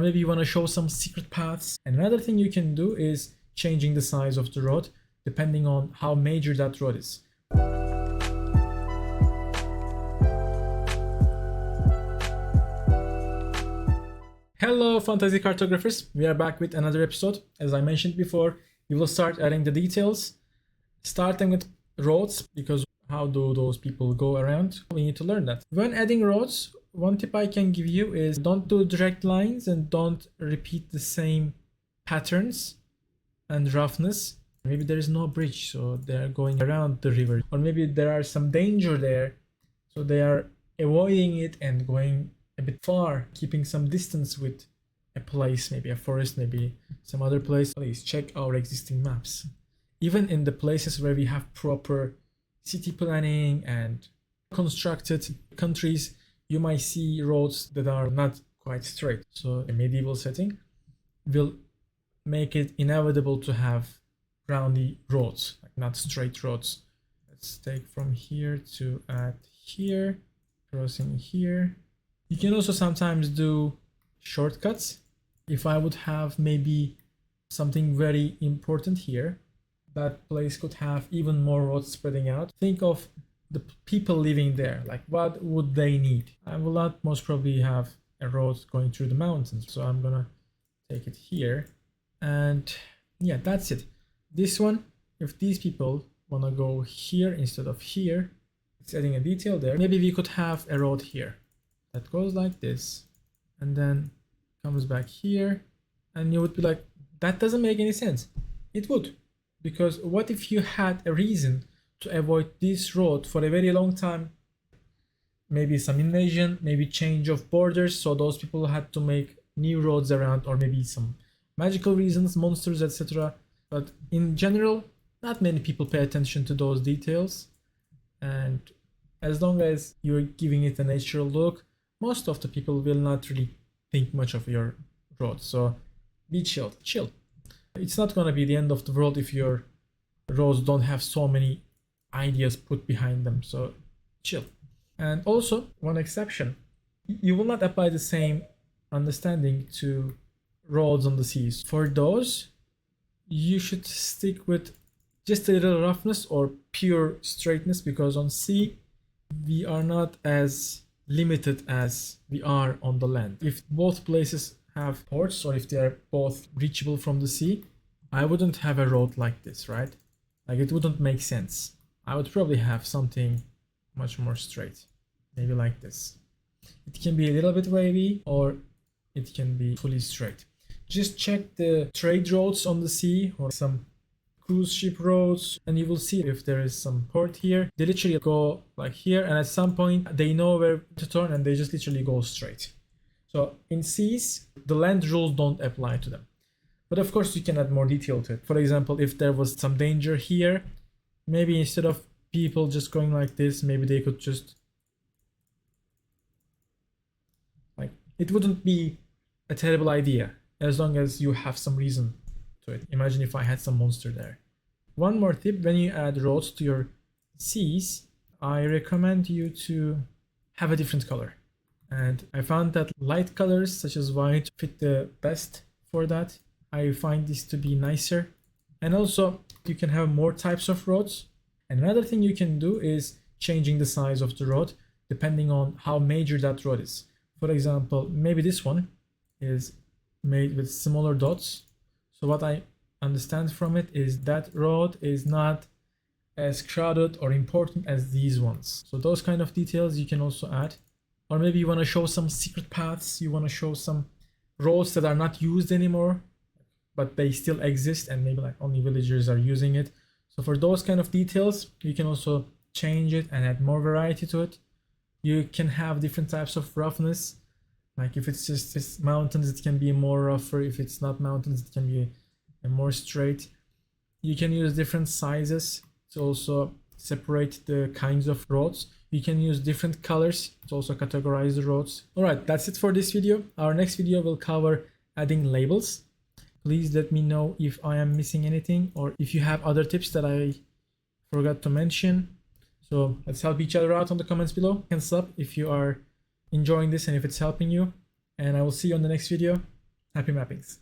Maybe you want to show some secret paths. And another thing you can do is changing the size of the road depending on how major that road is. Hello fantasy cartographers, we are back with another episode. As I mentioned before, we will start adding the details, starting with roads, because how do those people go around? We need to learn that. When adding roads, one tip I can give you is don't do direct lines and don't repeat the same patterns and roughness. Maybe there is no bridge, so they're going around the river, or maybe there are some danger there, so they are avoiding it and going a bit far, keeping some distance with a place, maybe a forest, maybe some other place. Please check our existing maps. Even in the places where we have proper city planning and constructed countries, you might see roads that are not quite straight. So a medieval setting will make it inevitable to have roundy roads, like not straight roads. Let's take from here to add here, crossing here. You can also sometimes do shortcuts. If I would have maybe something very important here, that place could have even more roads spreading out. Think of the people living there, like what would they need? I will not most probably have a road going through the mountains, so I'm gonna take it here. And yeah, that's it. This one, if these people wanna go here instead of here, it's adding a detail there. Maybe we could have a road here that goes like this and then comes back here, and you would be like, that doesn't make any sense. It would, because what if you had a reason to avoid this road for a very long time? Maybe some invasion, maybe change of borders, so those people had to make new roads around, or maybe some magical reasons, monsters, etc. But in general, not many people pay attention to those details, and as long as you're giving it a natural look, most of the people will not really think much of your road. So be chill. It's not gonna be the end of the world if your roads don't have so many ideas put behind them, so chill. And also, one exception, you will not apply the same understanding to roads on the seas. For those, you should stick with just a little roughness or pure straightness, because on sea we are not as limited as we are on the land. If both places have ports, or if they are both reachable from the sea, I wouldn't have a road like this, right? Like, it wouldn't make sense. I would probably have something much more straight, maybe like this. It can be a little bit wavy, or it can be fully straight. Just check the trade roads on the sea or some cruise ship roads, and you will see if there is some port here. They literally go like here, and at some point they know where to turn and they just literally go straight. So in seas, the land rules don't apply to them. But of course you can add more detail to it. For example, if there was some danger here, maybe instead of people just going like this, maybe they could just, like, it wouldn't be a terrible idea as long as you have some reason to it. Imagine if I had some monster there. One more tip, when you add roads to your seas, I recommend you to have a different color. And I found that light colors such as white fit the best for that. I find this to be nicer. And also you can have more types of roads. And another thing you can do is changing the size of the road depending on how major that road is. For example, maybe this one is made with smaller dots. So what I understand from it is that road is not as crowded or important as these ones. So those kind of details you can also add. Or maybe you want to show some secret paths, you want to show some roads that are not used anymore, but they still exist and maybe like only villagers are using it. So for those kind of details, you can also change it and add more variety to it. You can have different types of roughness. Like if it's just this mountains, it can be more rougher. If it's not mountains, it can be more straight. You can use different sizes to also separate the kinds of roads. You can use different colors to also categorize the roads. All right, that's it for this video. Our next video will cover adding labels. Please let me know if I am missing anything, or if you have other tips that I forgot to mention. So let's help each other out on the comments below. Hands up if you are enjoying this and if it's helping you. And I will see you on the next video. Happy mappings.